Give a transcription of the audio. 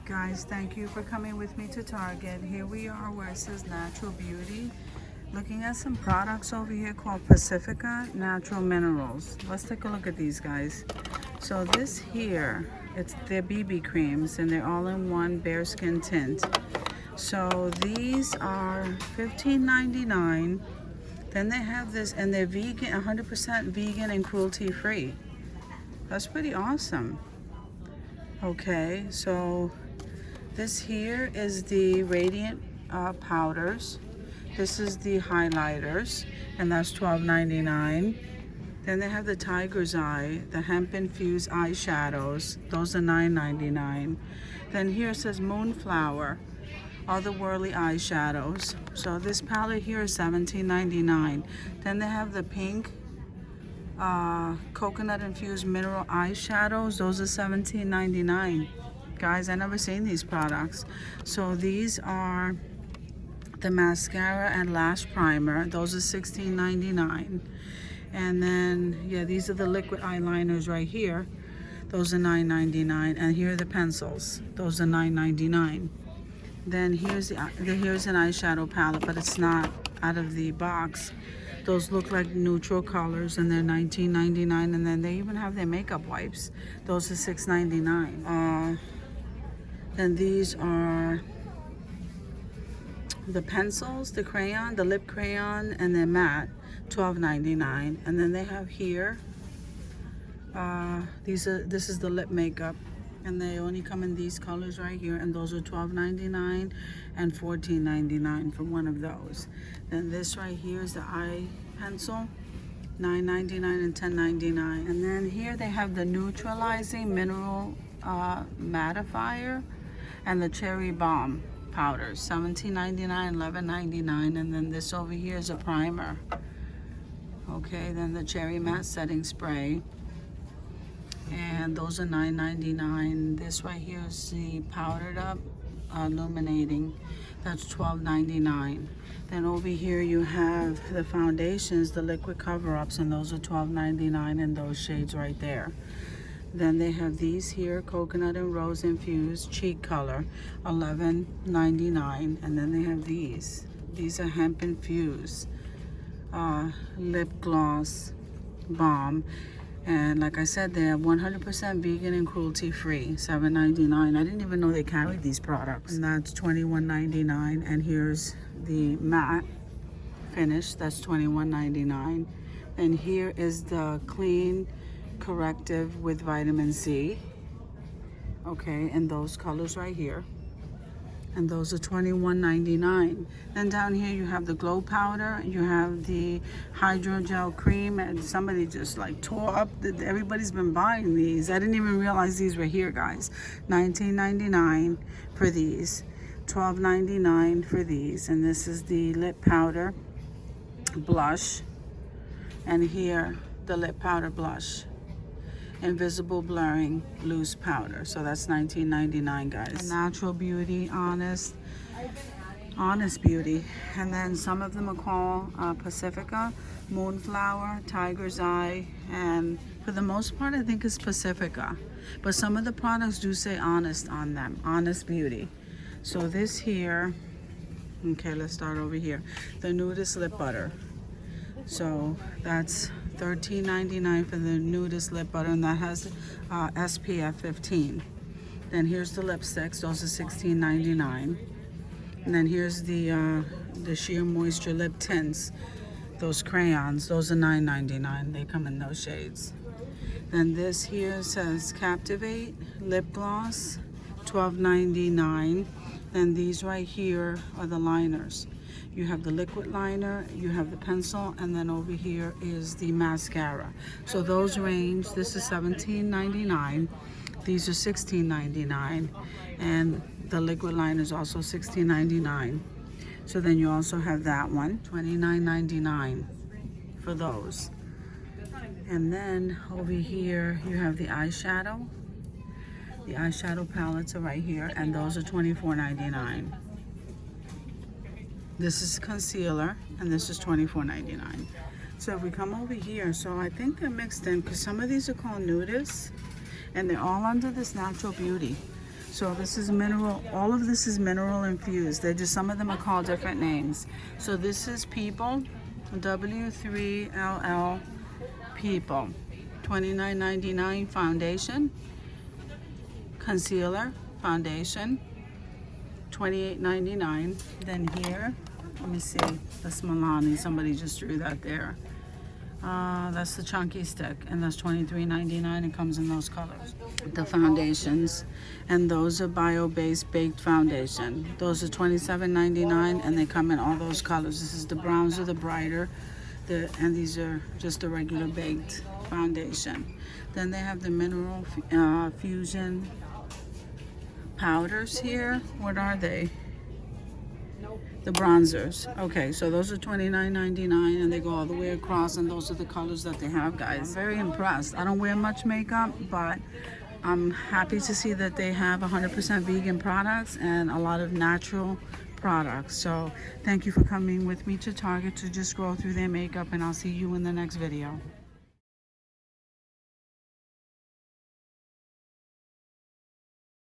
Guys, thank you for coming with me to Target. Here we are where it says Natural Beauty. Looking at some products over here called Pacifica Natural Minerals. Let's take a look at these guys. So this here, it's their BB creams and they're all in one bearskin tint. So these are $15.99. Then they have this, and they're vegan, 100% vegan and cruelty free. That's pretty awesome. Okay, so this here is the Radiant powders. This is the highlighters, and that's $12.99. Then they have the Tiger's Eye, the Hemp Infuse eyeshadows. Those are $9.99. Then here it says Moonflower, Otherworldly eyeshadows. So this palette here is $17.99. Then they have the pink coconut infused mineral eyeshadows. Those are $17.99. Guys, I never seen these products. So these are the mascara and lash primer. Those are $16.99. And then yeah, these are the liquid eyeliners right here. Those are $9.99. And here are the pencils. Those are $9.99. Then here's here's an eyeshadow palette, but it's not out of the box. Those look like neutral colors, and they're $19.99. And then they even have their makeup wipes. Those are $6.99. Then these are the pencils, the crayon, the lip crayon, and they're matte, $12.99. And then they have here, this is the lip makeup, and they only come in these colors right here, and those are $12.99 and $14.99 for one of those. Then this right here is the eye pencil, $9.99 and $10.99. And then here they have the neutralizing mineral mattifier and the cherry balm powders, $17.99, $11.99. And then this over here is a primer. Okay, then the cherry matte setting spray, and those are $9.99. This right here is the powdered up illuminating. That's $12.99. Then over here you have the foundations, the liquid cover-ups, and those are $12.99 in those shades right there. Then they have these here, coconut and rose infused cheek color, $11.99. And then they have these. These are hemp infused lip gloss balm. And like I said, they are 100% vegan and cruelty free, $7.99. I didn't even know they carried these products. And that's $21.99. And here's the matte finish, that's $21.99. And here is the clean corrective with vitamin C. Okay, and those colors right here. And those are $21.99. Then down here you have the glow powder, you have the hydrogel cream, and somebody just like tore up everybody's been buying these. I didn't even realize these were here, guys. $19.99 for these, $12.99 for these. And this is the lip powder blush, and here the lip powder blush, invisible blurring loose powder. So that's $19.99, guys. Natural Beauty, Honest Beauty. And then some of them are called Pacifica, Moonflower, Tiger's Eye, and for the most part I think it's Pacifica, but some of the products do say Honest on them, Honest Beauty. So this here, okay, let's start over here, the Nudist Lip Butter. So that's $13.99 for the Nudist Lip Butter, and that has SPF 15. Then here's the lipsticks. Those are $16.99. And then here's the Sheer Moisture Lip Tints. Those crayons. Those are $9.99. They come in those shades. Then this here says Captivate Lip Gloss, $12.99. Then these right here are the liners. You have the liquid liner, you have the pencil, and then over here is the mascara. So those range, this is $17.99, these are $16.99, and the liquid liner is also $16.99. So then you also have that one, $29.99 for those. And then over here you have the eyeshadow. The eyeshadow palettes are right here, and those are $24.99. This is concealer, and this is $24.99. So if we come over here, so I think they're mixed in, because some of these are called nudists, and they're all under this Natural Beauty. So this is mineral, all of this is mineral infused. They're just, some of them are called different names. So this is People, W3LL People, $29.99 foundation, concealer, foundation, $28.99. Then here, let me see, that's Milani, somebody just drew that there. That's the chunky stick, and that's $23.99. It comes in those colors. The foundations, and those are bio-based baked foundation. Those are $27.99, and they come in all those colors. This is the browns are the brighter, and these are just a regular baked foundation. Then they have the mineral fusion powders here. What are they? The bronzers. Okay, so those are $29.99, and they go all the way across, and those are the colors that they have, guys. I'm very impressed. I don't wear much makeup, but I'm happy to see that they have 100% vegan products and a lot of natural products. So thank you for coming with me to Target to just scroll through their makeup, and I'll see you in the next video.